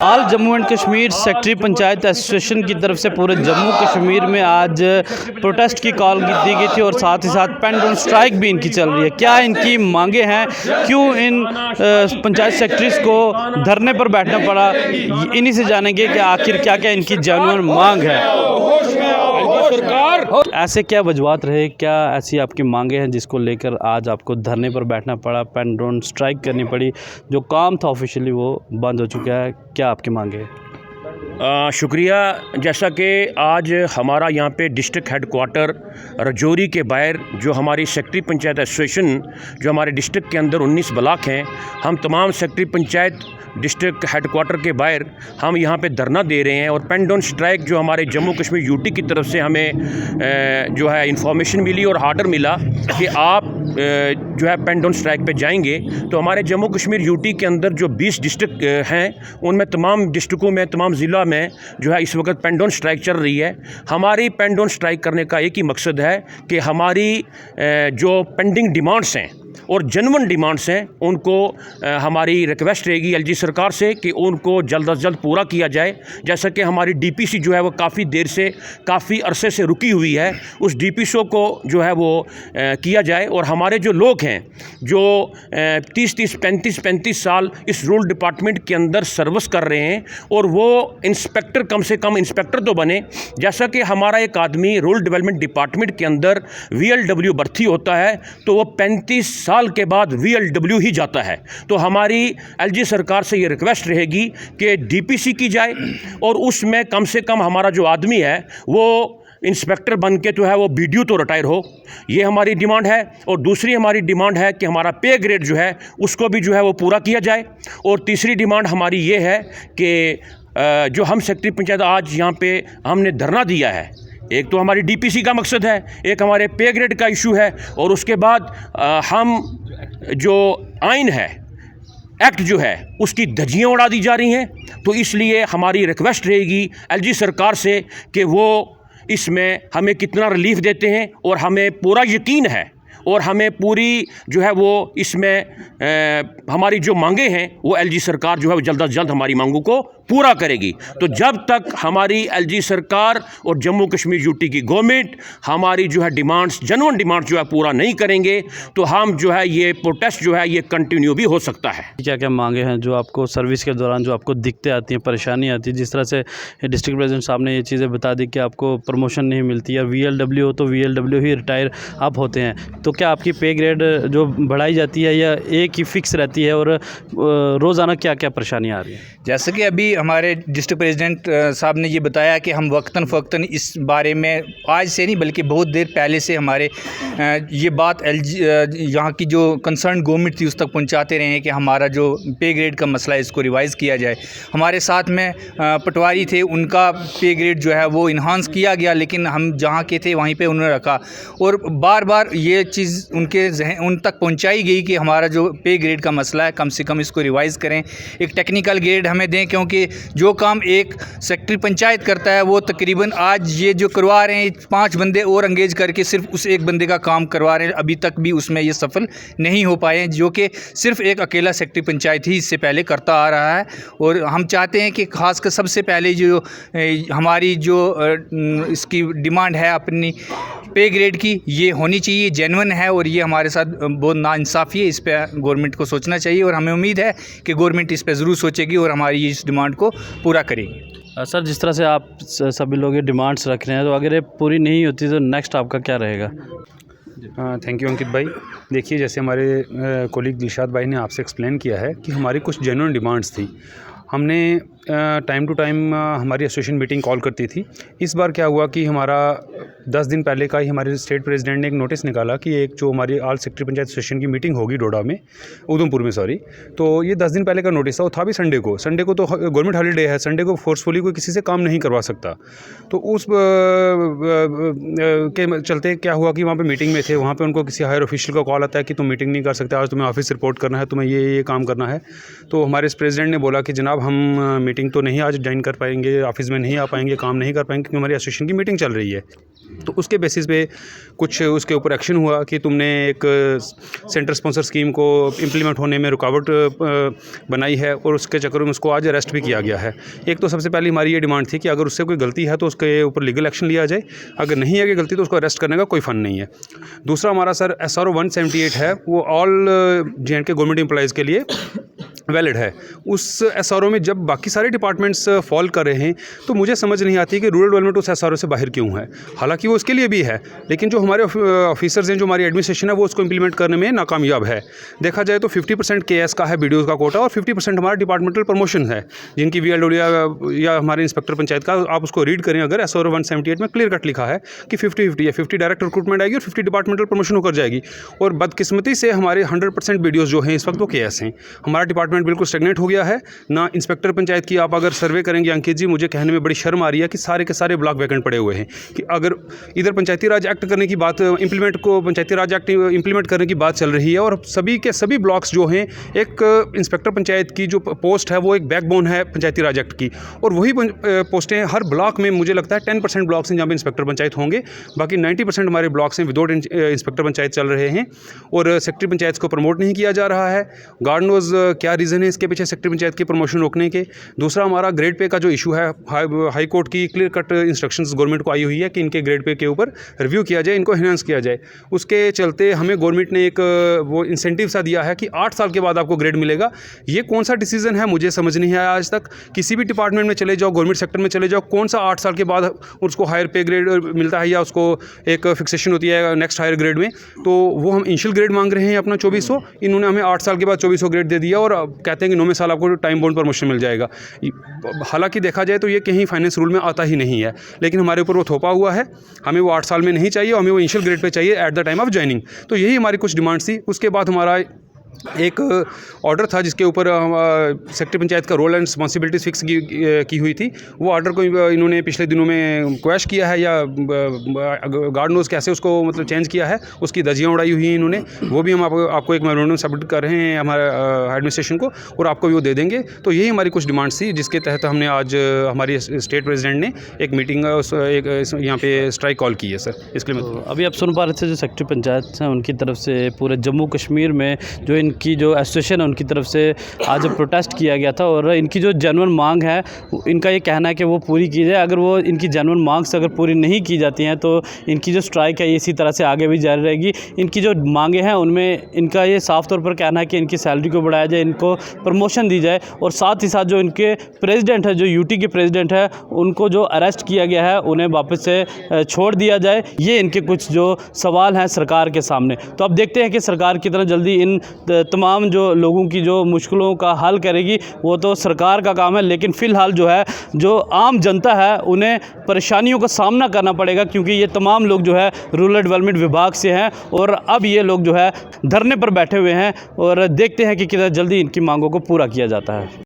All Jammu and Kashmir secretary panchayat association की तरफ से पूरे जम्मू कश्मीर में आज प्रोटेस्ट की कॉल दी गई थी और साथ ही साथ पेन डाउन स्ट्राइक भी इनकी चल रही है। क्या इनकी मांगे हैं, क्यों इन पंचायत सेक्रेटरीज को धरने पर बैठना पड़ा, इन्हीं से जानेंगे कि आखिर क्या क्या इनकी जेन्युइन मांग है। सरकार ऐसे क्या वजूहत रहे, क्या ऐसी आपकी मांगे हैं जिसको लेकर आज आपको धरने पर बैठना पड़ा, पेन डाउन स्ट्राइक करनी पड़ी, जो काम था ऑफिशियली वो बंद हो चुका है, क्या आपकी मांगे हैं? शुक्रिया। जैसा कि आज हमारा यहाँ पे डिस्ट्रिक्ट हेडक्वार्टर रजौरी के बाहर जो हमारी सेक्रेटरी पंचायत एसोसिएशन जो हमारे डिस्ट्रिक्ट के अंदर 19 ब्लॉक हैं, हम तमाम सेक्रेटरी पंचायत डिस्ट्रिक्ट हेडक्वार्टर के बाहर हम यहाँ पे धरना दे रहे हैं। और पेन डाउन स्ट्राइक जो हमारे जम्मू कश्मीर यूटी की तरफ से हमें जो है इंफॉर्मेशन मिली और आर्डर मिला कि आप जो है पेन डाउन स्ट्राइक पे जाएंगे, तो हमारे जम्मू कश्मीर यूटी के अंदर जो 20 डिस्ट्रिक्ट हैं उनमें तमाम डिस्ट्रिक्टों में तमाम ज़िला में जो है इस वक्त पेन डाउन स्ट्राइक चल रही है। हमारी पेन डाउन स्ट्राइक करने का एक ही मकसद है कि हमारी जो पेंडिंग डिमांड्स हैं और जेन्युइन डिमांड्स हैं उनको हमारी रिक्वेस्ट रहेगी एलजी सरकार से कि उनको जल्द अज जल्द पूरा किया जाए। जैसा कि हमारी डीपीसी जो है वो काफ़ी देर से काफ़ी अरसे से रुकी हुई है, उस डीपीसी को जो है वो किया जाए। और हमारे जो लोग हैं जो 30-30 35-35 साल इस रूरल डिपार्टमेंट के अंदर सर्विस कर रहे हैं और वो इंस्पेक्टर कम से कम इंस्पेक्टर तो बने। जैसा कि हमारा एक आदमी रूरल डेवलपमेंट डिपार्टमेंट के अंदर VLW भर्ती होता है तो वो 35 साल के बाद VLW ही जाता है। तो हमारी एलजी सरकार से ये रिक्वेस्ट रहेगी कि डीपीसी की जाए और उसमें कम से कम हमारा जो आदमी है वो इंस्पेक्टर बन के तो है वो BDO तो रिटायर हो, ये हमारी डिमांड है। और दूसरी हमारी डिमांड है कि हमारा पे ग्रेड जो है उसको भी जो है वो पूरा किया जाए। और तीसरी डिमांड हमारी ये है कि जो हम सेक्रेटरी पंचायत आज यहाँ पे हमने धरना दिया है, एक तो हमारी डीपीसी का मकसद है, एक हमारे पे ग्रेड का इशू है, और उसके बाद हम जो आइन है एक्ट जो है उसकी धज्जियाँ उड़ा दी जा रही हैं। तो इसलिए हमारी रिक्वेस्ट रहेगी एलजी सरकार से कि वो इसमें हमें कितना रिलीफ देते हैं। और हमें पूरा यकीन है और हमें पूरी जो है वो इसमें हमारी जो मांगे हैं वो एलजी सरकार जो है वो जल्द अज जल्द हमारी मांगों को पूरा करेगी। तो जब तक हमारी एलजी सरकार और जम्मू कश्मीर यूटी की गवर्नमेंट हमारी जो है डिमांड्स जेन्युइन डिमांड जो है पूरा नहीं करेंगे तो हम जो है ये प्रोटेस्ट जो है ये कंटिन्यू भी हो सकता है। क्या क्या मांगे हैं जो आपको सर्विस के दौरान जो आपको दिक्कतें आती हैं, परेशानी आती है? जिस तरह से डिस्ट्रिक्ट प्रेसिडेंट साहब ने ये चीज़ें बता दी कि आपको प्रमोशन नहीं मिलती है, VLW हो तो VLW ही रिटायर आप होते हैं, तो क्या आपकी पे ग्रेड जो बढ़ाई जाती है या एक ही फिक्स रहती है? और रोज़ाना क्या क्या परेशानी आ रही है? जैसे कि अभी हमारे डिस्ट्रिक्ट प्रेसिडेंट साहब ने ये बताया कि हम वक्तन फ़वक्तन इस बारे में आज से नहीं बल्कि बहुत देर पहले से हमारे ये बात यहाँ की जो कंसर्न गवर्नमेंट थी उस तक पहुँचाते रहे हैं कि हमारा जो पे ग्रेड का मसला है इसको रिवाइज़ किया जाए। हमारे साथ में पटवारी थे, उनका पे ग्रेड जो है वो इन्हांस किया गया, लेकिन हम जहाँ के थे वहीं पर उन्होंने रखा और बार बार ये चीज़ उन तक पहुँचाई गई कि हमारा जो पे ग्रेड का मसला है कम से कम इसको रिवाइज़ करें, एक टेक्निकल ग्रेड हमें दें। क्योंकि जो काम एक सेक्रेटरी पंचायत करता है वो तकरीबन आज ये जो करवा रहे हैं 5 बंदे और एंगेज करके सिर्फ उस एक बंदे का काम करवा रहे हैं, अभी तक भी उसमें ये सफल नहीं हो पाए हैं, जो कि सिर्फ एक अकेला सेक्रेटरी पंचायत ही इससे पहले करता आ रहा है। और हम चाहते हैं कि खासकर सबसे पहले जो हमारी जो इसकी डिमांड है अपनी पे ग्रेड की, ये होनी चाहिए, जेन्युइन है और ये हमारे साथ बहुत नाइंसाफ़ी है, इस पर गवर्नमेंट को सोचना चाहिए। और हमें उम्मीद है कि गवर्नमेंट इस पर ज़रूर सोचेगी और हमारी इस डिमांड को पूरा करेगी। सर, जिस तरह से आप सभी लोग ये डिमांड्स रख रहे हैं, तो अगर ये पूरी नहीं होती तो नेक्स्ट आपका क्या रहेगा? थैंक यू अंकित भाई। देखिए, जैसे हमारे कोलीग दिलशाद भाई ने आपसे एक्सप्लेन किया है कि हमारी कुछ जेन्युइन डिमांड्स थी, हमने टाइम टू टाइम हमारी एसोसिएशन मीटिंग कॉल करती थी। इस बार क्या हुआ कि हमारा 10 दिन पहले का ही हमारे स्टेट प्रेसिडेंट ने एक नोटिस निकाला कि एक जो हमारी ऑल सेक्रेटरी पंचायत एसोसिएशन की मीटिंग होगी डोडा में, उधमपुर में सॉरी, तो ये 10 दिन पहले का नोटिस था। वो था भी संडे को तो गवर्नमेंट हॉलीडे है, संडे को फोर्सफुली कोई किसी से काम नहीं करवा सकता। तो उस के चलते क्या हुआ कि वहाँ पर मीटिंग में थे, वहाँ पर उनको किसी हायर ऑफिशियल का कॉल आता है कि तुम मीटिंग नहीं कर सकते, आज तुम्हें ऑफिस रिपोर्ट करना है, तुम्हें ये काम करना है। तो हमारे इस प्रेसिडेंट ने बोला कि जनाब हम मीटिंग तो नहीं आज ज्वाइन कर पाएंगे, ऑफिस में नहीं आ पाएंगे, काम नहीं कर पाएंगे क्योंकि हमारी एसोसिएशन की मीटिंग चल रही है। तो उसके बेसिस पे कुछ उसके ऊपर एक्शन हुआ कि तुमने एक सेंटर स्पॉन्सर स्कीम को इम्प्लीमेंट होने में रुकावट बनाई है और उसके चक्कर में उसको आज अरेस्ट भी किया गया है। एक तो सबसे पहले हमारी ये डिमांड थी कि अगर उससे कोई गलती है तो उसके ऊपर लीगल एक्शन लिया जाए, अगर नहीं है कि गलती तो उसको अरेस्ट करने का कोई फ़न नहीं है। दूसरा हमारा सर SRO 178 है, वो ऑल J&K गवर्नमेंट एम्प्लॉयज़ के लिए वैलिड है। उस SRO में जब बाकी सारे डिपार्टमेंट्स फॉल कर रहे हैं तो मुझे समझ नहीं आती कि रूरल डेवलपमेंट उस SRO से बाहर क्यों है। हालांकि वो उसके लिए भी है, लेकिन जो हमारे ऑफिसर्स हैं, जो हमारी एडमिनिस्ट्रेशन है, वो उसको इंप्लीमेंट करने में नाकामयाब है। देखा जाए तो 50% KS का है BDOs का कोटा और 50% हमारा डिपार्टमेंटल प्रमोशन है, जिनकी VLW या हमारे इंस्पेक्टर पंचायत का आप उसको रीड करें अगर SRO 178 में क्लियर कट लिखा है कि 50-50 है, 50 डायरेक्ट रिक्रूटमेंट आएगी और 50 डिपार्टमेंटल प्रमोशन होकर जाएगी। और बदकिस्मती से हमारे 100% BDOs जो हैं इस वक्त वो KS हैं। हमारा डिपार्टमेंट बिल्कुल स्टेगनेट हो गया है। ना इंस्पेक्टर पंचायत की आप अगर सर्वे करेंगे अंकित जी, मुझे कहने में बड़ी शर्म आ रही है कि सारे के सारे ब्लॉक वैकेंट पड़े हुए हैं। कि अगर इधर पंचायती राज एक्ट करने की बात पंचायती राज एक्ट इंप्लीमेंट करने की बात चल रही है और सभी के सभी ब्लॉक्स जो हैं, एक इंस्पेक्टर पंचायत की जो पोस्ट है वो एक बैकबोन है पंचायती राज एक्ट की, और वही पोस्टें हर ब्लॉक में मुझे लगता है 10% ब्लॉक्स हैं जहाँ पर इंस्पेक्टर पंचायत होंगे, बाकी 90% हमारे ब्लॉक्स हैं विदाउट इंस्पेक्टर पंचायत चल रहे हैं और सेक्रेटरी पंचायत को प्रमोट नहीं किया जा रहा है। गॉड नोज क्या रीज़न है इसके पीछे सेक्रेटरी पंचायत की प्रमोशन रोकने के। दूसरा हमारा ग्रेड पे का जो इशू है, हाई कोर्ट की क्लियर कट इंस्ट्रक्शंस गवर्नमेंट को आई हुई है कि इनके ग्रेड पे के ऊपर रिव्यू किया जाए, इनको एनहांस किया जाए। उसके चलते हमें गवर्नमेंट ने एक वो इंसेंटिव सा दिया है कि 8 साल के बाद आपको ग्रेड मिलेगा। ये कौन सा डिसीजन है मुझे समझ नहीं आया आज तक। किसी भी डिपार्टमेंट में चले जाओ, गवर्नमेंट सेक्टर में चले जाओ, कौन सा 8 साल के बाद उसको हायर पे ग्रेड मिलता है या उसको एक फिक्सेशन होती है नेक्स्ट हायर ग्रेड में। तो वो हम इनिशियल ग्रेड मांग रहे हैं अपना 2400, इन्होंने हमें 8 साल के बाद 2400 ग्रेड दे दिया और कहते हैं कि 9वें साल आपको टाइम बाउंड प्रमोशन मिल जाएगा। हालांकि देखा जाए तो ये कहीं फाइनेंस रूल में आता ही नहीं है, लेकिन हमारे ऊपर वो थोपा हुआ है। हमें वो 8 साल में नहीं चाहिए, हमें वो इनिशियल ग्रेड पे चाहिए at the time of joining. तो यही हमारी कुछ डिमांड्स थी। उसके बाद हमारा एक ऑर्डर था जिसके ऊपर सेक्रेटरी पंचायत का रोल एंड रिस्पॉन्सिबिलिटीज़ फिक्स की हुई थी। वो ऑर्डर को इन्होंने पिछले दिनों में क्वैश किया है या गार्ड नोज कैसे उसको मतलब चेंज किया है, उसकी धज्जियाँ उड़ाई हुई हैं इन्होंने। वो भी हम आपको एक मेमोरेंडम सबमिट कर रहे हैं हमारे एडमिनिस्ट्रेशन को और आपको भी वो दे देंगे। तो यही हमारी कुछ डिमांड्स थी जिसके तहत हमने आज हमारी स्टेट प्रेसिडेंट ने एक मीटिंग यहाँ पे स्ट्राइक कॉल की है सर। इसके लिए तो अभी आप सुन पा रहे थे जो सेक्रेटरी पंचायत हैं उनकी तरफ से पूरे जम्मू कश्मीर में जो इनकी जो एसोसिएशन है उनकी तरफ से आज प्रोटेस्ट किया गया था और इनकी जो जेन्युइन मांग है इनका ये कहना है कि वो पूरी की जाए। अगर वो इनकी जेन्युइन मांग्स अगर पूरी नहीं की जाती हैं तो इनकी जो स्ट्राइक है इसी तरह से आगे भी जारी रहेगी। इनकी जो मांगे हैं उनमें इनका ये साफ तौर पर कहना है कि इनकी सैलरी को बढ़ाया जाए, इनको प्रमोशन दी जाए और साथ ही साथ जो इनके प्रेसिडेंट है, जो यूटी के प्रेसिडेंट है, उनको जो अरेस्ट किया गया है उन्हें वापस से छोड़ दिया जाए। ये इनके कुछ जो सवाल हैं सरकार के सामने। तो अब देखते हैं कि सरकार कितना जल्दी इन तमाम जो लोगों की जो मुश्किलों का हल करेगी, वो तो सरकार का काम है। लेकिन फ़िलहाल जो है जो आम जनता है उन्हें परेशानियों का सामना करना पड़ेगा क्योंकि ये तमाम लोग जो है रूरल डेवलपमेंट विभाग से हैं और अब ये लोग जो है धरने पर बैठे हुए हैं और देखते हैं कि कितना जल्दी इनकी मांगों को पूरा किया जाता है।